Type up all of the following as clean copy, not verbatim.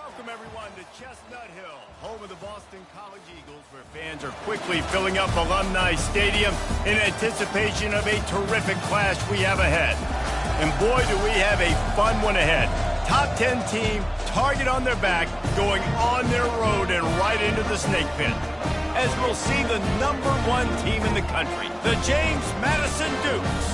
Welcome, everyone, to Chestnut Hill, home of the Boston College Eagles, where fans are quickly filling up Alumni Stadium in anticipation of a terrific clash we have ahead. And boy, do we have a fun one ahead. Top 10 team, target on their back, going on their road and right into the snake pit. As we'll see the #1 team in the country, the James Madison Dukes,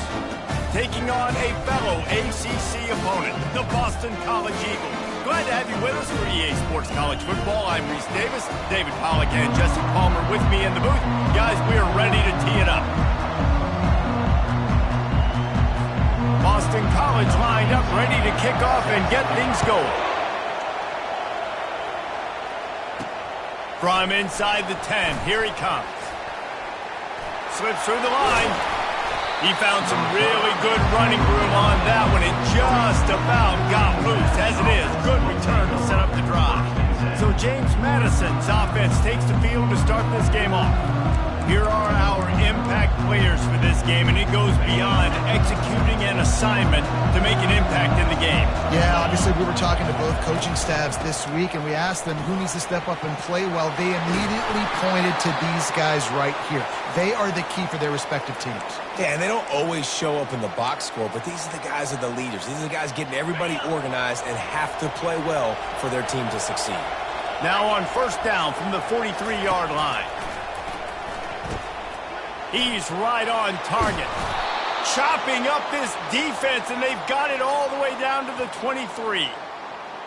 taking on a fellow ACC opponent, the Boston College Eagles. Glad to have you with us for EA Sports College Football. I'm Reese Davis, David Pollack, and Jesse Palmer with me in the booth. Guys, we are ready to tee it up. Boston College lined up, ready to kick off and get things going. From inside the 10, here he comes. Slips through the line. He found some really good running room on that one. It just about got loose. As it is, good return to set up the drive. So James Madison's offense takes the field to start this game off. Here are our impact players for this game, and it goes beyond executing an assignment to make an impact in the game. Yeah, obviously we were talking to both coaching staffs this week, and we asked them who needs to step up and play well. They immediately pointed to these guys right here. They are the key for their respective teams. Yeah, and they don't always show up in the box score, but these are the guys that are the leaders. These are the guys getting everybody organized and have to play well for their team to succeed. Now on first down from the 43-yard line. He's right on target. Chopping up this defense, and they've got it all the way down to the 23.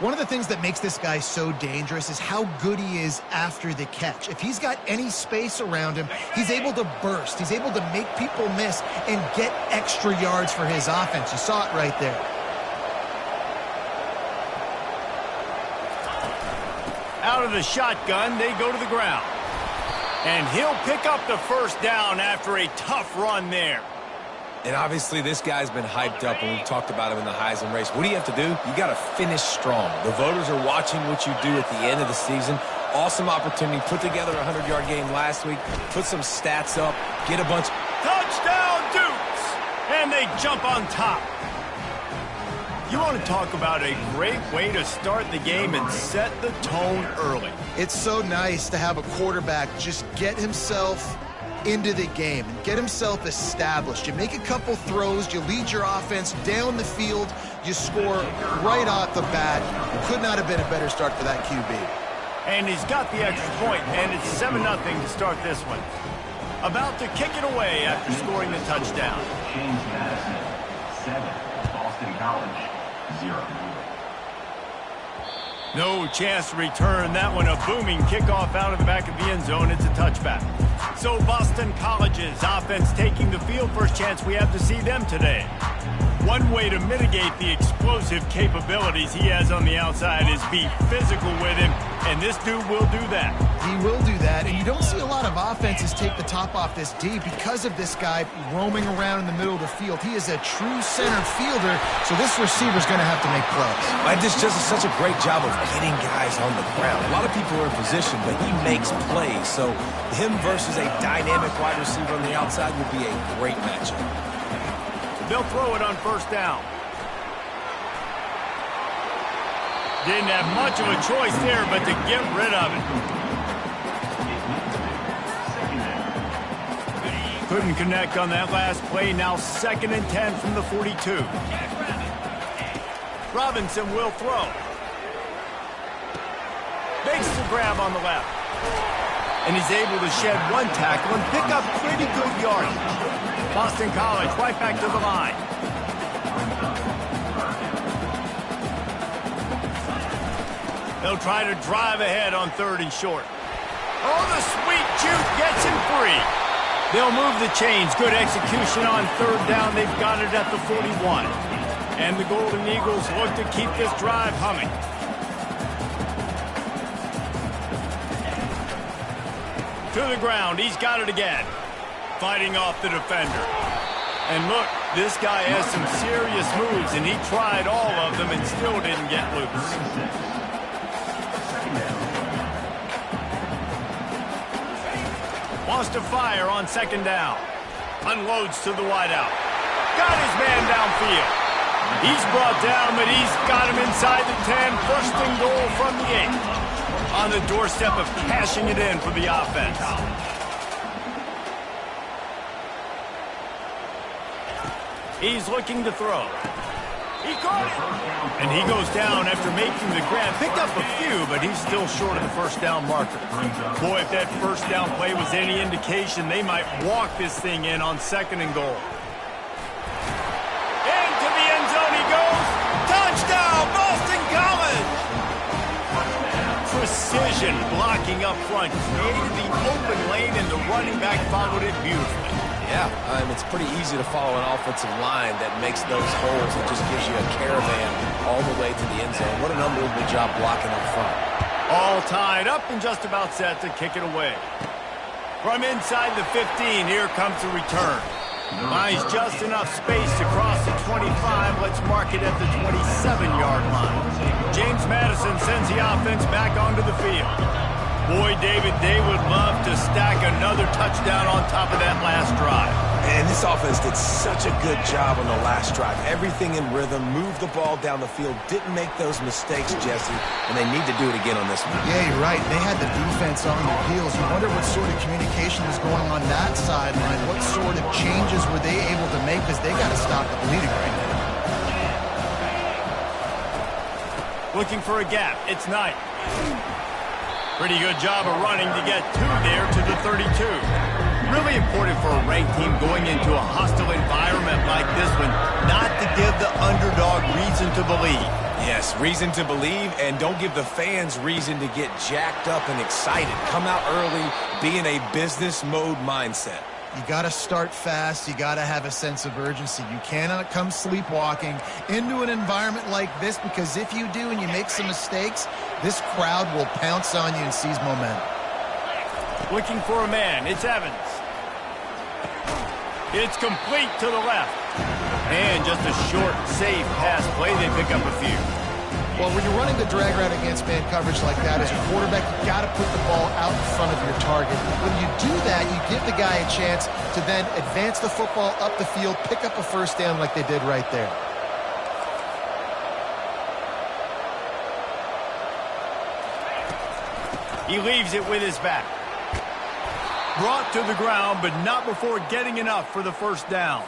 One of the things that makes this guy so dangerous is how good he is after the catch. If he's got any space around him, he's able to burst. He's able to make people miss and get extra yards for his offense. You saw it right there. Out of the shotgun, they go to the ground. And he'll pick up the first down after a tough run there. And obviously this guy's been hyped up, and we've talked about him in the Heisman race. What do you have to do? You got to finish strong. The voters are watching what you do at the end of the season. Awesome opportunity. Put together a 100-yard game last week. Put some stats up. Get a bunch. Touchdown, Dukes! And they jump on top. You want to talk about a great way to start the game and set the tone early. It's so nice to have a quarterback just get himself into the game and get himself established. You make a couple throws, you lead your offense down the field, you score right off the bat. It could not have been a better start for that QB. And he's got the extra point, and it's 7-0 to start this one. About to kick it away after scoring the touchdown. James Madison, 7. Boston College, 0. No chance to return that one. A booming kickoff out of the back of the end zone. It's a touchback. So Boston College's offense taking the field. First chance we have to see them today. One way to mitigate the explosive capabilities he has on the outside is be physical with him, and this dude will do that. He will do that, and you don't see a lot of offenses take the top off this D because of this guy roaming around in the middle of the field. He is a true center fielder, so this receiver's going to have to make plays. I just does such a great job of getting guys on the ground. A lot of people are in position, but he makes plays, so him versus a dynamic wide receiver on the outside would be a great matchup. They'll throw it on first down. Didn't have much of a choice there, but to get rid of it. Couldn't connect on that last play. Now 2nd and 10 from the 42. Robinson will throw. Makes the grab on the left. And he's able to shed one tackle and pick up pretty good yardage. Boston College right back to the line. They'll try to drive ahead on 3rd and short. Oh, the sweet juke gets him free. They'll move the chains. Good execution on 3rd down. They've got it at the 41. And the Golden Eagles look to keep this drive humming. To the ground. He's got it again. Fighting off the defender. And look, this guy has some serious moves, and he tried all of them and still didn't get loose. Wants to fire on 2nd down. Unloads to the wideout. Got his man downfield. He's brought down, but he's got him inside the 10. First and goal from the 8. On the doorstep of cashing it in for the offense. He's looking to throw. He caught it. And he goes down after making the grab. Picked up a few, but he's still short of the first down marker. Boy, if that first down play was any indication, they might walk this thing in on second and goal. Into the end zone he goes. Touchdown, Boston College! Precision blocking up front. Created the open lane, and the running back followed it beautifully. Yeah, it's pretty easy to follow an offensive line that makes those holes and just gives you a caravan all the way to the end zone. What an unbelievable job blocking up front. All tied up and just about set to kick it away. From inside the 15, here comes the return. Finds just enough space to cross the 25. Let's mark it at the 27-yard line. James Madison sends the offense back onto the field. Boy, David, they would love to stack another touchdown on top of that last drive. And this offense did such a good job on the last drive. Everything in rhythm, moved the ball down the field, didn't make those mistakes, Jesse, and they need to do it again on this one. Yeah, you're right. They had the defense on their heels. You wonder what sort of communication was going on that sideline. What sort of changes were they able to make, because they got to stop the bleeding right now. Looking for a gap. It's Knight. Pretty good job of running to get two there to the 32. Really important for a ranked team going into a hostile environment like this one, not to give the underdog reason to believe. Yes, reason to believe, and don't give the fans reason to get jacked up and excited. Come out early, be in a business mode mindset. You got to start fast. You got to have a sense of urgency. You cannot come sleepwalking into an environment like this, because if you do and you make some mistakes, this crowd will pounce on you and seize momentum. Looking for a man. It's Evans. It's complete to the left. And just a short, safe pass play. They pick up a few. Well, when you're running the drag route against man coverage like that, as a quarterback, you got to put the ball out in front of your target. When you do that, you give the guy a chance to then advance the football up the field, pick up a first down like they did right there. He leaves it with his back. Brought to the ground, but not before getting enough for the first down.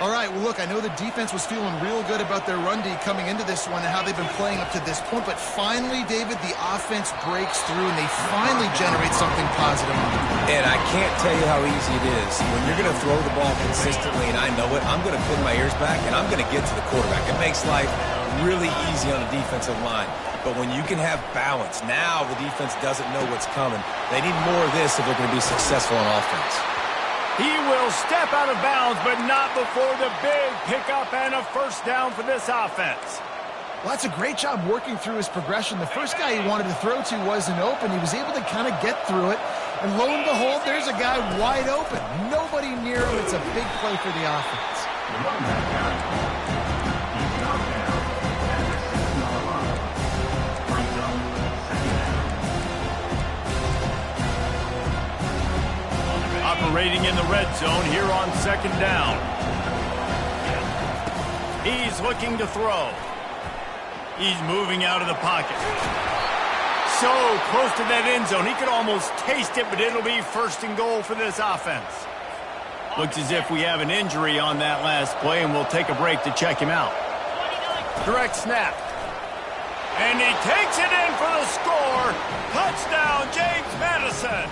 All right, well, look, I know the defense was feeling real good about their run D coming into this one and how they've been playing up to this point, but finally, David, the offense breaks through and they finally generate something positive. And I can't tell you how easy it is. When you're going to throw the ball consistently, and I know it, I'm going to pin my ears back and I'm going to get to the quarterback. It makes life really easy on the defensive line. But when you can have balance, now the defense doesn't know what's coming. They need more of this if they're going to be successful on offense. He will step out of bounds, but not before the big pickup and a first down for this offense. Well, that's a great job working through his progression. The first guy he wanted to throw to wasn't open. He was able to kind of get through it. And lo and behold, there's a guy wide open. Nobody near him. It's a big play for the offense. Operating in the red zone here on second down. He's looking to throw. He's moving out of the pocket. So close to that end zone. He could almost taste it, but it'll be first and goal for this offense. Looks as if we have an injury on that last play, and we'll take a break to check him out. Direct snap. And he takes it in for the score. Touchdown, James Madison.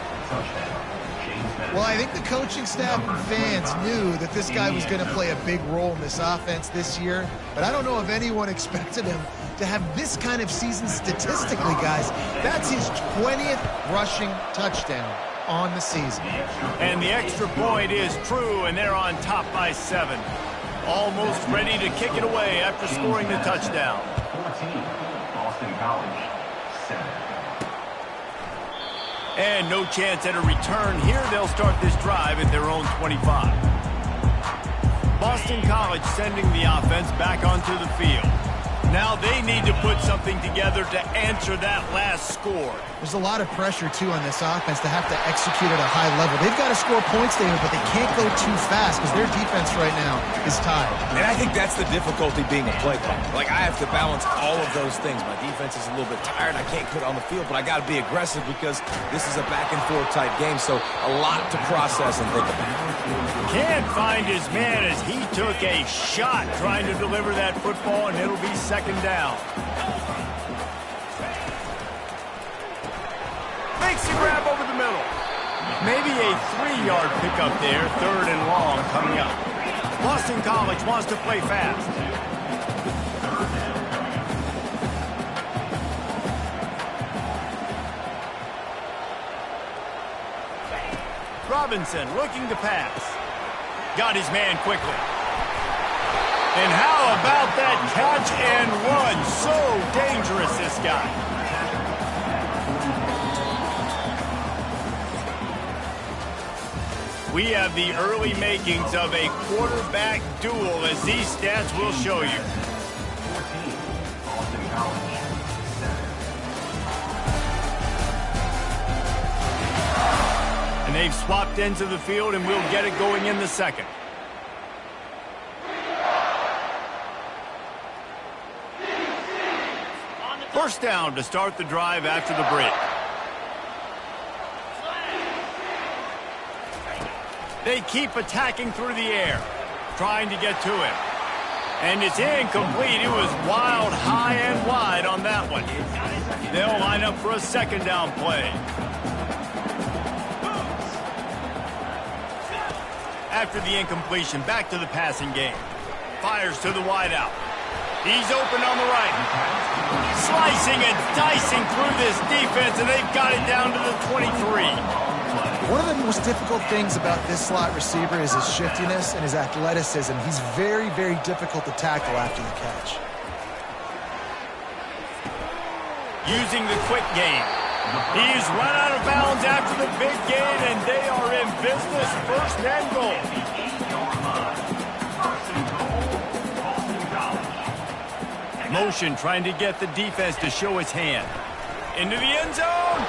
Well, I think the coaching staff and fans knew that this guy was going to play a big role in this offense this year, but I don't know if anyone expected him to have this kind of season statistically, guys. That's his 20th rushing touchdown on the season. And the extra point is true, and they're on top by 7. Almost ready to kick it away after scoring the touchdown. 14, Boston College, 7. And no chance at a return here. They'll start this drive at their own 25. Boston College sending the offense back onto the field. Now they need to put something together to answer that last score. There's a lot of pressure, too, on this offense to have to execute at a high level. They've got to score points, David, but they can't go too fast because their defense right now is tied. And I think that's the difficulty being a play caller. Like, I have to balance all of those things. My defense is a little bit tired. I can't quit on the field, but I got to be aggressive because this is a back-and-forth type game, so a lot to process and think about. Can't find his man as he took a shot trying to deliver that football, and it'll be second down. Makes the grab over the middle. Maybe a 3-yard pickup there, third and long coming up. Boston College wants to play fast. Robinson looking to pass. Got his man quickly. And how about that catch and run? So dangerous, this guy. We have the early makings of a quarterback duel, as these stats will show you. 14, Boston College, 7. And they've swapped ends of the field, and we'll get it going in the second. First down to start the drive after the break. They keep attacking through the air, trying to get to him. And it's incomplete. It was wild, high and wide on that one. They'll line up for a second down play. After the incompletion, back to the passing game. Fires to the wideout. He's open on the right. Slicing and dicing through this defense, and they've got it down to the 23. One of the most difficult things about this slot receiver is his shiftiness and his athleticism. He's very, very difficult to tackle after the catch. Using the quick game. He's run out of bounds after the big gain, and they are in business. First and goal. Motion trying to get the defense to show his hand. Into the end zone.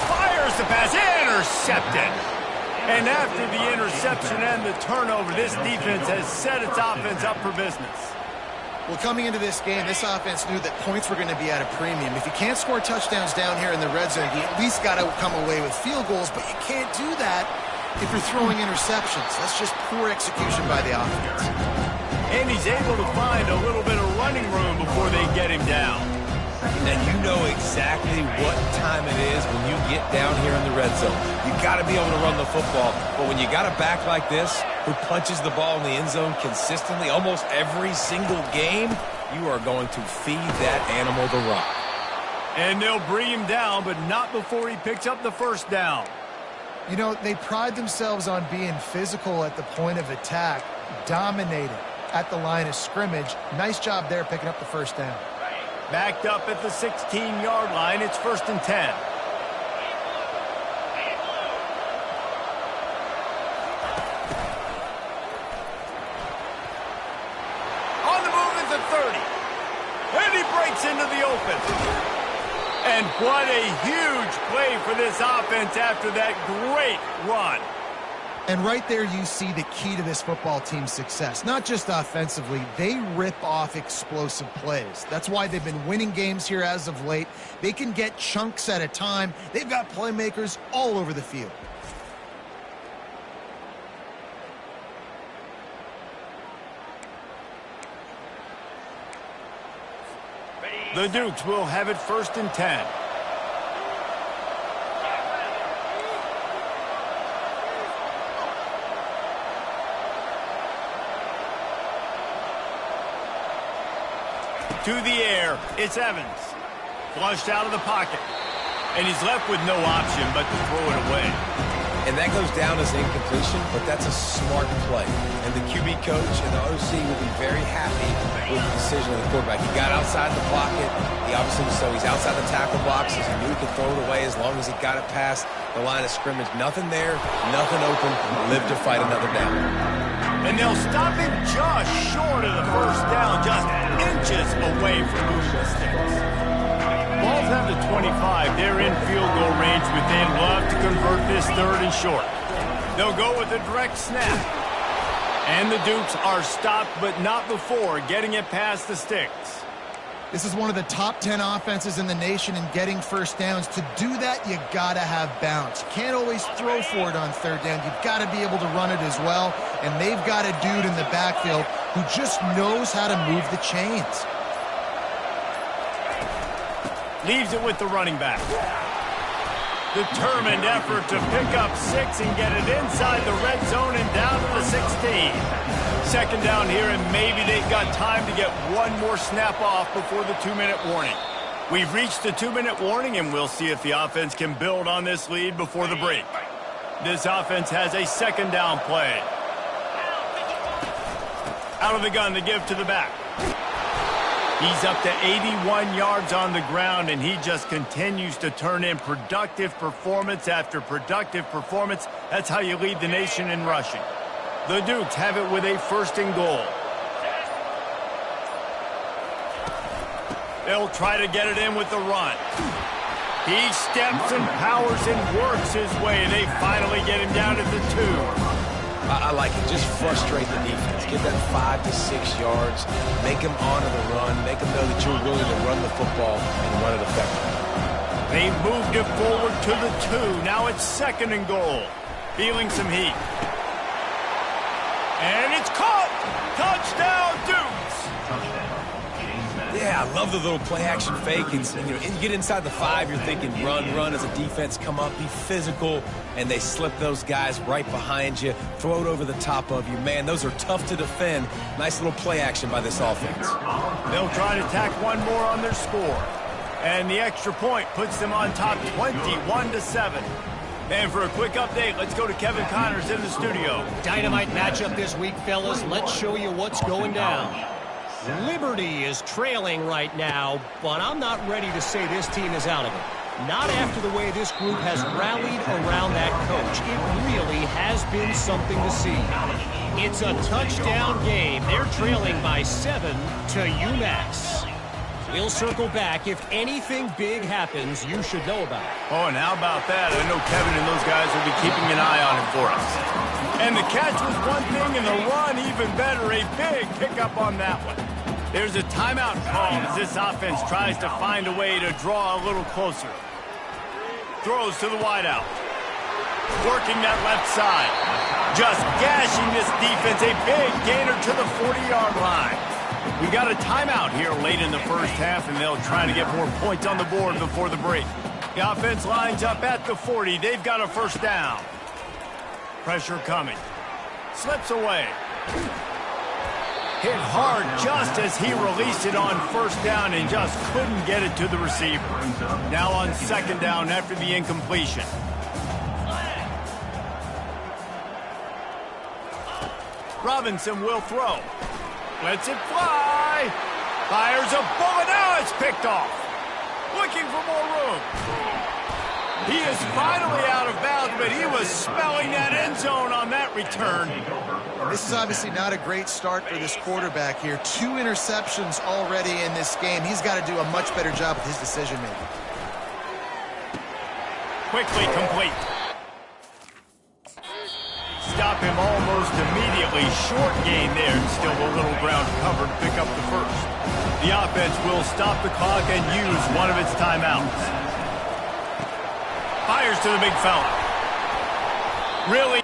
Fires the pass. Intercepted. And after the interception and the turnover, this defense has set its offense up for business. Well, coming into this game, this offense knew that points were going to be at a premium. If you can't score touchdowns down here in the red zone, you at least got to come away with field goals, but you can't do that if you're throwing interceptions. That's just poor execution by the offense. And he's able to find a little bit of running room before they get him down. And you know exactly what time it is when you get down here in the red zone. You got to be able to run the football. But when you got a back like this who punches the ball in the end zone consistently almost every single game, you are going to feed that animal the rock. And they'll bring him down, but not before he picks up the first down. You know, they pride themselves on being physical at the point of attack, dominating at the line of scrimmage. Nice job there picking up the first down. Backed up at the 16-yard line. It's first and 10. On the move at the 30. And he breaks into the open. And what a huge play for this offense after that great run. And right there you see the key to this football team's success. Not just offensively, they rip off explosive plays. That's why they've been winning games here as of late. They can get chunks at a time. They've got playmakers all over the field. The Dukes will have it first and 10. To the air, it's Evans. Flushed out of the pocket. And he's left with no option but to throw it away. And that goes down as an incompletion, but that's a smart play. And the QB coach and the OC will be very happy with the decision of the quarterback. He got outside the pocket. He obviously, so he's outside the tackle boxes. He knew he could throw it away as long as he got it past the line of scrimmage. Nothing there, nothing open. Live to fight another down. And they'll stop him just short of the first down, just inches away from moving the sticks. Ball's at the 25. They're in field goal range, but they'd love to convert this third and short. They'll go with a direct snap. And the Dukes are stopped, but not before getting it past the sticks. This is one of the top 10 offenses in the nation in getting first downs. To do that, you got to have bounce. You can't always throw for it on third down. You've got to be able to run it as well. And they've got a dude in the backfield who just knows how to move the chains. Leaves it with the running back. Determined effort to pick up 6 and get it inside the red zone and down to the 16. Second down here, and maybe they've got time to get one more snap off before the 2-minute warning. We've reached the 2-minute warning, and we'll see if the offense can build on this lead before the break. This offense has a second down play. Out of the gun to give to the back. He's up to 81 yards on the ground, and he just continues to turn in productive performance after productive performance. That's how you lead the nation in rushing. The Dukes have it with a first and goal. They'll try to get it in with the run. He steps and powers and works his way. They finally get him down at the 2. I like it. Just frustrate the defense. Get that 5 to 6 yards. Make them honor the run. Make them know that you're willing to run the football and run it effectively. They moved it forward to the 2. Now it's second and goal. Feeling some heat. And it's caught! Touchdown, Dukes! Yeah, I love the little play-action fake. It's, you get inside the 5, you're thinking run as a defense, come up, be physical, and they slip those guys right behind you, throw it over the top of you. Man, those are tough to defend. Nice little play-action by this offense. They'll try to tack one more on their score. And the extra point puts them on top 21-7. And for a quick update, let's go to Kevin Connors in the studio. Dynamite matchup this week, fellas. Let's show you what's going down. Liberty is trailing right now, but I'm not ready to say this team is out of it. Not after the way this group has rallied around that coach. It really has been something to see. It's a touchdown game. They're trailing by 7 to UMass. We'll circle back. If anything big happens, you should know about it. Oh, and how about that? I know Kevin and those guys will be keeping an eye on it for us. And the catch was one thing, and the run even better. A big pickup on that one. There's a timeout call as this offense tries to find a way to draw a little closer. Throws to the wideout. Working that left side. Just gashing this defense. A big gainer to the 40-yard line. We got a timeout here late in the first half, and they'll try to get more points on the board before the break. The offense lines up at the 40. They've got a first down. Pressure coming. Slips away. Hit hard just as he released it on first down and just couldn't get it to the receiver. Now on second down after the incompletion. Robinson will throw. Lets it fly. Fires a bullet. Now it's picked off. Looking for more room. He is finally out of bounds, but he was smelling that end zone on that return. This is obviously not a great start for this quarterback here. 2 interceptions already in this game. He's got to do a much better job with his decision-making. Quickly complete. Stop him almost immediately. Short gain there. Still a little ground covered to pick up the first. The offense will stop the clock and use one of its timeouts. Fires to the big fella. Really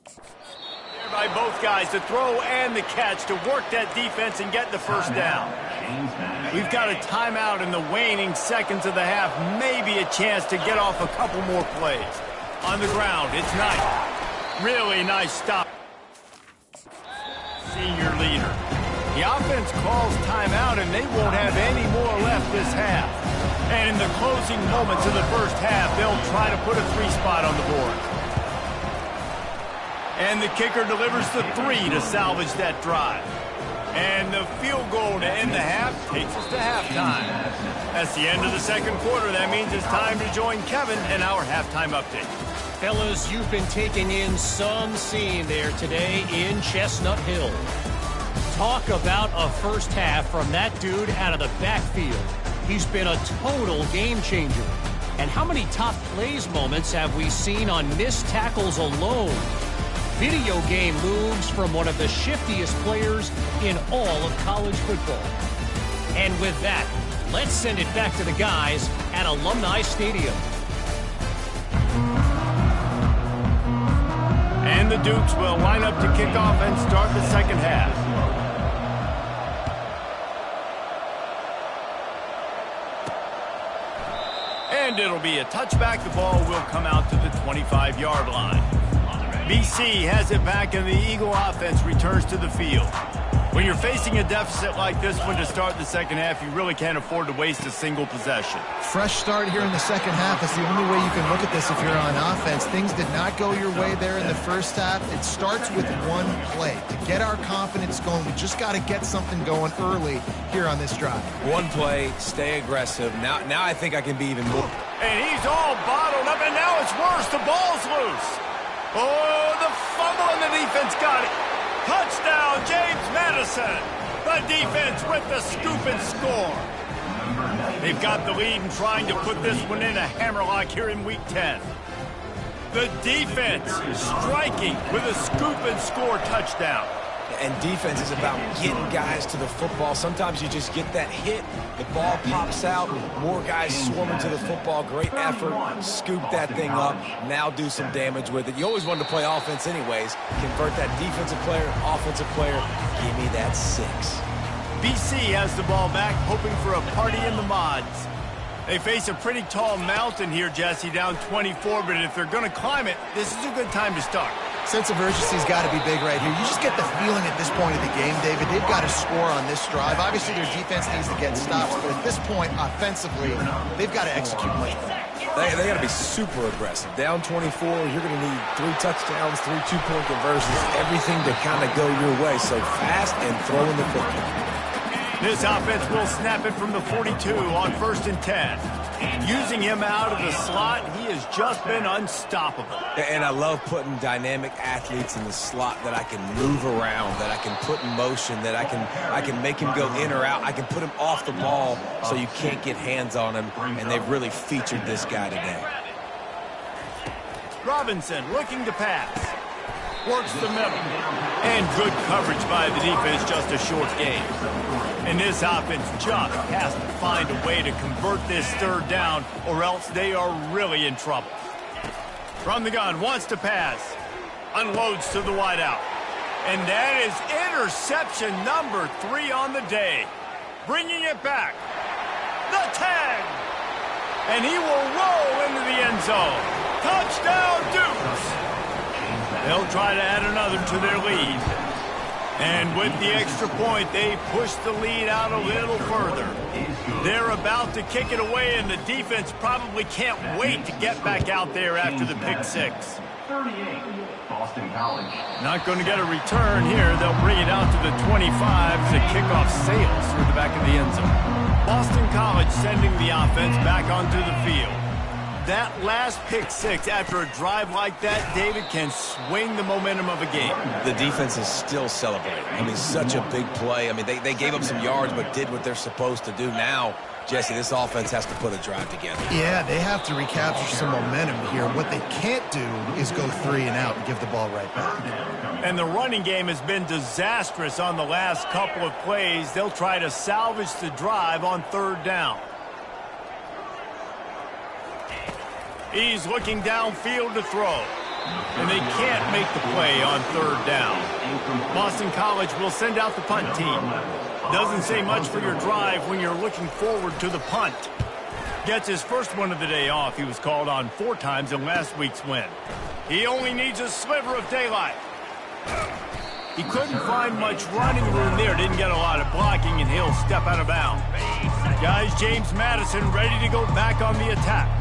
there by both guys to throw and the catch to work that defense and get the first down. We've got a timeout in the waning seconds of the half. Maybe a chance to get off a couple more plays. On the ground, it's nice. Really nice stop. Senior leader. The offense calls timeout, and they won't have any more left this half. And in the closing moments of the first half, they'll try to put a 3-spot on the board. And the kicker delivers the 3 to salvage that drive. And the field goal to end the half takes us to halftime. That's the end of the second quarter. That means it's time to join Kevin in our halftime update. Fellas, you've been taking in some scene there today in Chestnut Hill. Talk about a first half from that dude out of the backfield. He's been a total game changer. And how many top plays moments have we seen on missed tackles alone? Video game moves from one of the shiftiest players in all of college football. And with that, let's send it back to the guys at Alumni Stadium. And the Dukes will line up to kick off and start the second half. And it'll be a touchback. The ball will come out to the 25-yard line. BC has it back, and the Eagle offense returns to the field. When you're facing a deficit like this one to start the second half, you really can't afford to waste a single possession. Fresh start here in the second half. That's the only way you can look at this if you're on offense. Things did not go your way there in the first half. It starts with one play. To get our confidence going, we just got to get something going early here on this drive. One play, stay aggressive. Now I think I can be even more. And he's all bottled up, and now it's worse. The ball's loose. Oh, the fumble, and the defense got it. Touchdown, James Madison. The defense with the scoop and score. They've got the lead and trying to put this one in a hammerlock here in Week 10. The defense striking with a scoop and score touchdown. And defense is about getting guys to the football. Sometimes you just get that hit, the ball pops out, more guys swarming to the football. Great effort, scoop that thing up, now do some damage with it. You always wanted to play offense anyways. Convert that defensive player, offensive player, give me that 6. BC has the ball back, hoping for a party in the mods. They face a pretty tall mountain here, Jesse, down 24, but if they're going to climb it, this is a good time to start. Sense of urgency's got to be big right here. You just get the feeling at this point of the game, David, they've got to score on this drive. Obviously, their defense needs to get stops, but at this point, offensively, they've got to execute much better. They got to be super aggressive. Down 24, you're going to need 3 touchdowns, 3 two-point conversions, everything to kind of go your way. So fast and throwing the football. This offense will snap it from the 42 on 1st and 10. Using him out of the slot, he has just been unstoppable. And I love putting dynamic athletes in the slot that I can move around, that I can put in motion, that I can make him go in or out. I can put him off the ball so you can't get hands on him, and they've really featured this guy today. Robinson looking to pass. Works the middle. And good coverage by the defense, just a short gain. And this offense just has to find a way to convert this third down, or else they are really in trouble. From the gun, wants to pass. Unloads to the wideout. And that is interception number 3 on the day. Bringing it back. The 10. And he will roll into the end zone. Touchdown, Dukes. They'll try to add another to their lead. And with the extra point, they push the lead out a little further. They're about to kick it away, and the defense probably can't wait to get back out there after the pick 6. 38, Boston College. Not going to get a return here. They'll bring it out to the 25 as the kickoff sails through the back of the end zone. Boston College sending the offense back onto the field. That last pick 6 after a drive like that, David, can swing the momentum of a game. The defense is still celebrating. I mean, such a big play. I mean, they gave up some yards but did what they're supposed to do. Now, Jesse, this offense has to put a drive together. Yeah, they have to recapture some momentum here. What they can't do is go 3 and out and give the ball right back. And the running game has been disastrous on the last couple of plays. They'll try to salvage the drive on 3rd down. He's looking downfield to throw. And they can't make the play on 3rd down. Boston College will send out the punt team. Doesn't say much for your drive when you're looking forward to the punt. Gets his first one of the day off. He was called on 4 times in last week's win. He only needs a sliver of daylight. He couldn't find much running room there. Didn't get a lot of blocking, and he'll step out of bounds. Guys, James Madison ready to go back on the attack.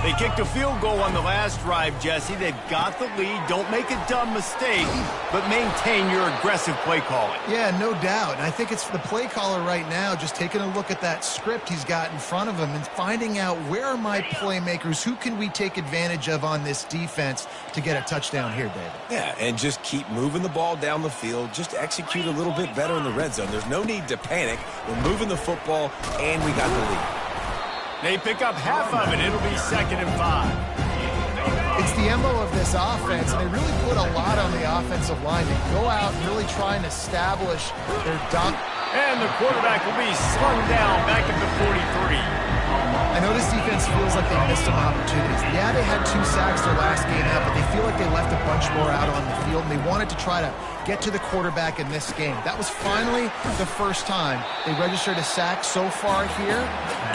They kicked a field goal on the last drive, Jesse. They've got the lead. Don't make a dumb mistake, but maintain your aggressive play calling. Yeah, no doubt. And I think it's the play caller right now just taking a look at that script he's got in front of him and finding out where are my playmakers, who can we take advantage of on this defense to get a touchdown here, David. Yeah, and just keep moving the ball down the field. Just execute a little bit better in the red zone. There's no need to panic. We're moving the football, and we got the lead. They pick up half of it. It'll be 2nd and 5. It's the MO of this offense, and they really put a lot on the offensive line to go out and really try and establish their dunk. And the quarterback will be slung down back at the 43. I know this defense feels like they missed some opportunities. Yeah, they had 2 sacks their last game out, but they feel like they left a bunch more out on the field, and they wanted to try to get to the quarterback in this game. That was finally the first time they registered a sack so far here.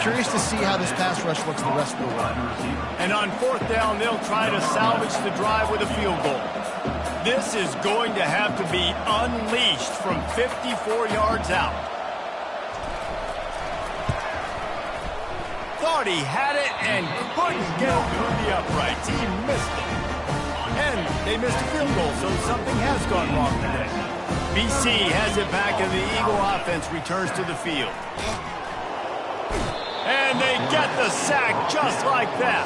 Curious to see how this pass rush looks the rest of the way. And on 4th down, they'll try to salvage the drive with a field goal. This is going to have to be unleashed from 54 yards out. Thought he had it and couldn't get it through the uprights. He missed it. And they missed a field goal, so something has gone wrong today. BC has it back, and the Eagle offense returns to the field. And they get the sack just like that.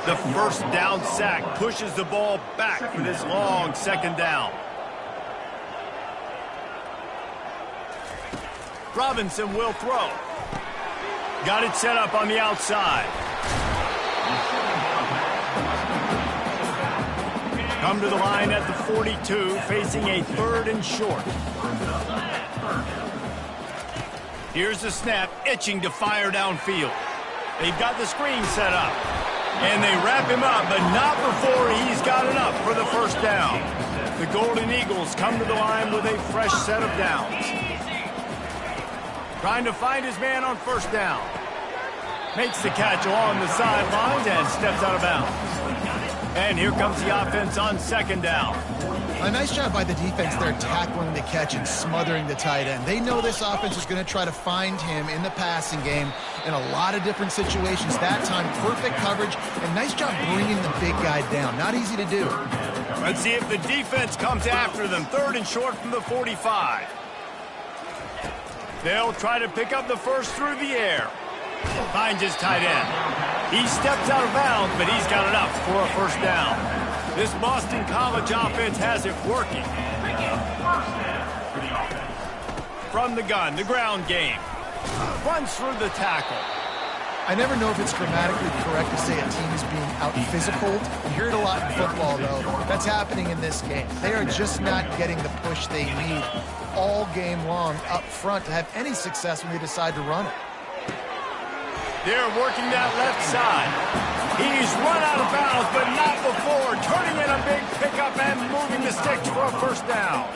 The first down sack pushes the ball back for this long 2nd down. Robinson will throw. Got it set up on the outside. Come to the line at the 42, facing a 3rd and short. Here's the snap, itching to fire downfield. They've got the screen set up. And they wrap him up, but not before he's got enough for the 1st down. The Golden Eagles come to the line with a fresh set of downs. Trying to find his man on 1st down. Makes the catch along the sidelines and steps out of bounds. And here comes the offense on 2nd down. A nice job by the defense there tackling the catch and smothering the tight end. They know this offense is going to try to find him in the passing game in a lot of different situations. That time, perfect coverage and nice job bringing the big guy down. Not easy to do. Let's see if the defense comes after them. 3rd and short from the 45. They'll try to pick up the first through the air. Finds his tight end. He steps out of bounds, but he's got enough for a 1st down. This Boston College offense has it working. From the gun, the ground game. Runs through the tackle. I never know if it's grammatically correct to say a team is being out-physical. You hear it a lot in football, though. That's happening in this game. They are just not getting the push they need all game long up front to have any success when they decide to run it. They're working that left side. He's run out of bounds, but not before. Turning in a big pickup and moving the sticks for a 1st down.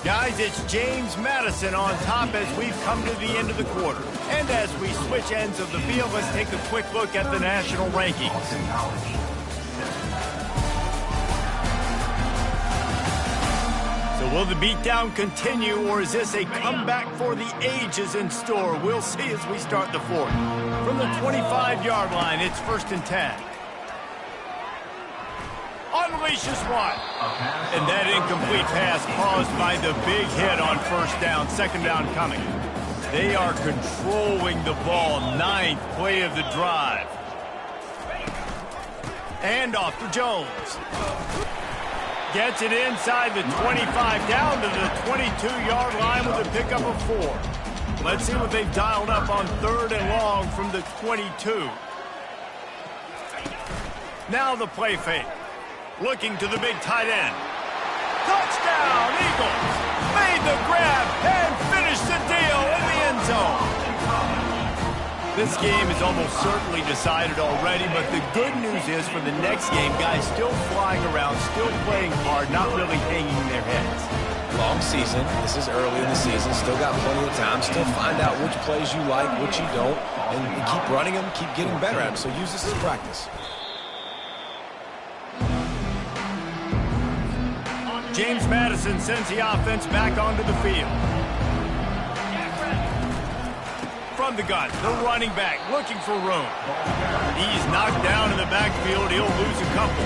Guys, it's James Madison on top as we've come to the end of the quarter. And as we switch ends of the field, let's take a quick look at the national rankings. So will the beatdown continue, or is this a comeback for the ages in store? We'll see as we start the 4th. From the 25-yard line, it's 1st and 10. Unleashes one. And that incomplete pass caused by the big hit on 1st down, 2nd down coming. They are controlling the ball. 9th play of the drive. And off to Jones. Gets it inside the 25, down to the 22-yard line with a pickup of 4. Let's see what they've dialed up on 3rd and long from the 22. Now the play fake. Looking to the big tight end. Touchdown, Eagles! Made the grab and finished the deal in the end zone. This game is almost certainly decided already, but the good news is for the next game, guys still flying around, still playing hard, not really hanging their heads. Long season. This is early in the season. Still got plenty of time. Still find out which plays you like, which you don't, and keep running them, keep getting better at them. So use this as practice. James Madison sends the offense back onto the field. From the gun, the running back looking for room. He's knocked down in the backfield. He'll lose a couple.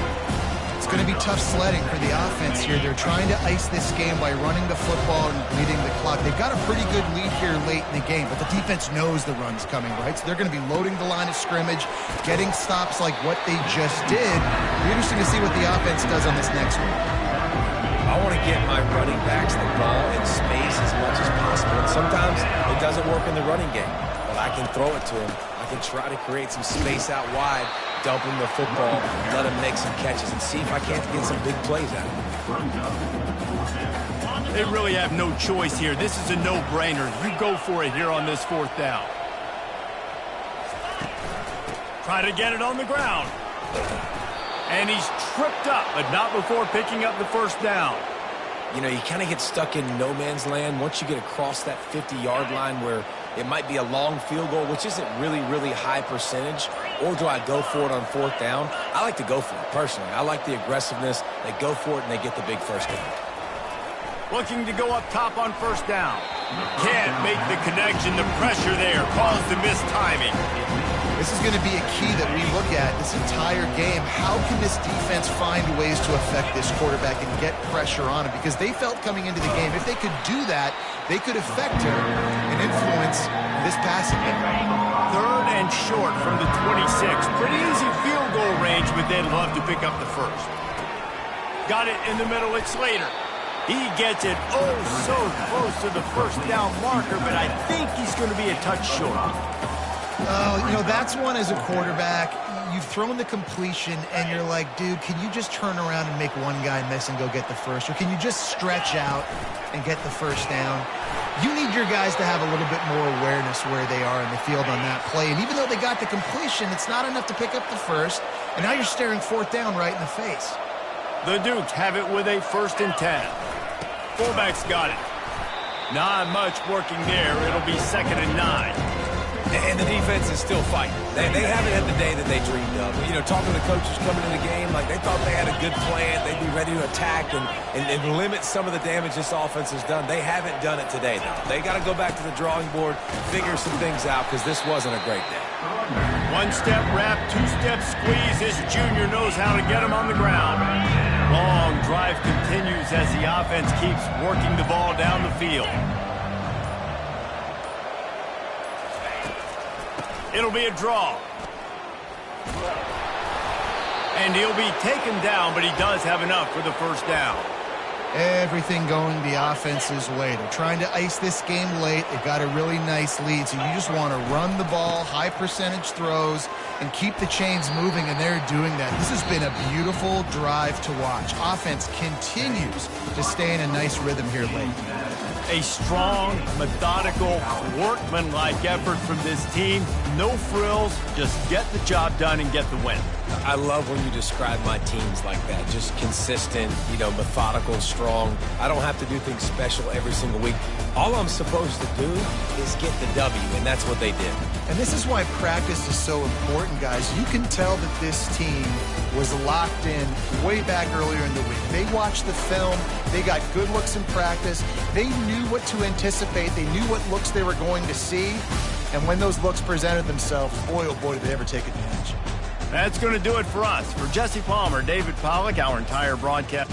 It's going to be tough sledding for the offense here. They're trying to ice this game by running the football and leading the clock. They've got a pretty good lead here late in the game, but the defense knows the run's coming, right? So they're going to be loading the line of scrimmage, getting stops like what they just did. It'll be interesting to see what the offense does on this next one. I want to get my running backs the ball in space as much as possible. And sometimes it doesn't work in the running game, but I can throw it to them. I can try to create some space out wide, dump him the football, let him make some catches, and see if I can't get some big plays out of him. They really have no choice here. This is a no-brainer. You go for it here on this 4th down. Try to get it on the ground. And he's tripped up, but not before picking up the 1st down. You know, you kind of get stuck in no man's land once you get across that 50-yard line where it might be a long field goal, which isn't really high percentage, or do I go for it on 4th down? I like to go for it, personally. I like the aggressiveness. They go for it, and they get the big 1st down. Looking to go up top on 1st down. Can't make the connection. The pressure there caused the missed timing. This is going to be a key that we look at this entire game. How can this defense find ways to affect this quarterback and get pressure on him? Because they felt coming into the game, if they could do that, they could affect him and influence this passing game. 3rd and short from the 26. Pretty easy field goal range, but they'd love to pick up the 1st. Got it in the middle. It's Slater. He gets it so close to the 1st down marker, but I think he's going to be a touch short. Oh, you know, that's one as a quarterback. You've thrown the completion, and you're like, dude, can you just turn around and make one guy miss and go get the 1st? Or can you just stretch out and get the 1st down? You need your guys to have a little bit more awareness where they are in the field on that play. And even though they got the completion, it's not enough to pick up the 1st. And now you're staring 4th down right in the face. The Dukes have it with a 1st and 10. Fullback's got it. Not much working there. It'll be 2nd and 9. And the defense is still fighting. They haven't had the day that they dreamed of. You know, talking to the coaches coming in the game, like they thought they had a good plan. They'd be ready to attack and limit some of the damage this offense has done. They haven't done it today, though. They got to go back to the drawing board, figure some things out, because this wasn't a great day. 1-step wrap, 2-step squeeze. This junior knows how to get him on the ground. Long drive continues as the offense keeps working the ball down the field. It'll be a draw. And he'll be taken down, but he does have enough for the 1st down. Everything going the offense's way. They're trying to ice this game late. They've got a really nice lead, so you just want to run the ball, high percentage throws, and keep the chains moving, and they're doing that. This has been a beautiful drive to watch. Offense continues to stay in a nice rhythm here late. A strong, methodical, workmanlike effort from this team. No frills, just get the job done and get the win. I love when you describe my teams like that. Just consistent, you know, methodical, strong. I don't have to do things special every single week. All I'm supposed to do is get the W, and that's what they did. And this is why practice is so important, guys. You can tell that this team was locked in way back earlier in the week. They watched the film. They got good looks in practice. They knew what to anticipate. They knew what looks they were going to see. And when those looks presented themselves, boy, oh boy, did they ever take advantage. That's going to do it for us. For Jesse Palmer, David Pollack, our entire broadcast.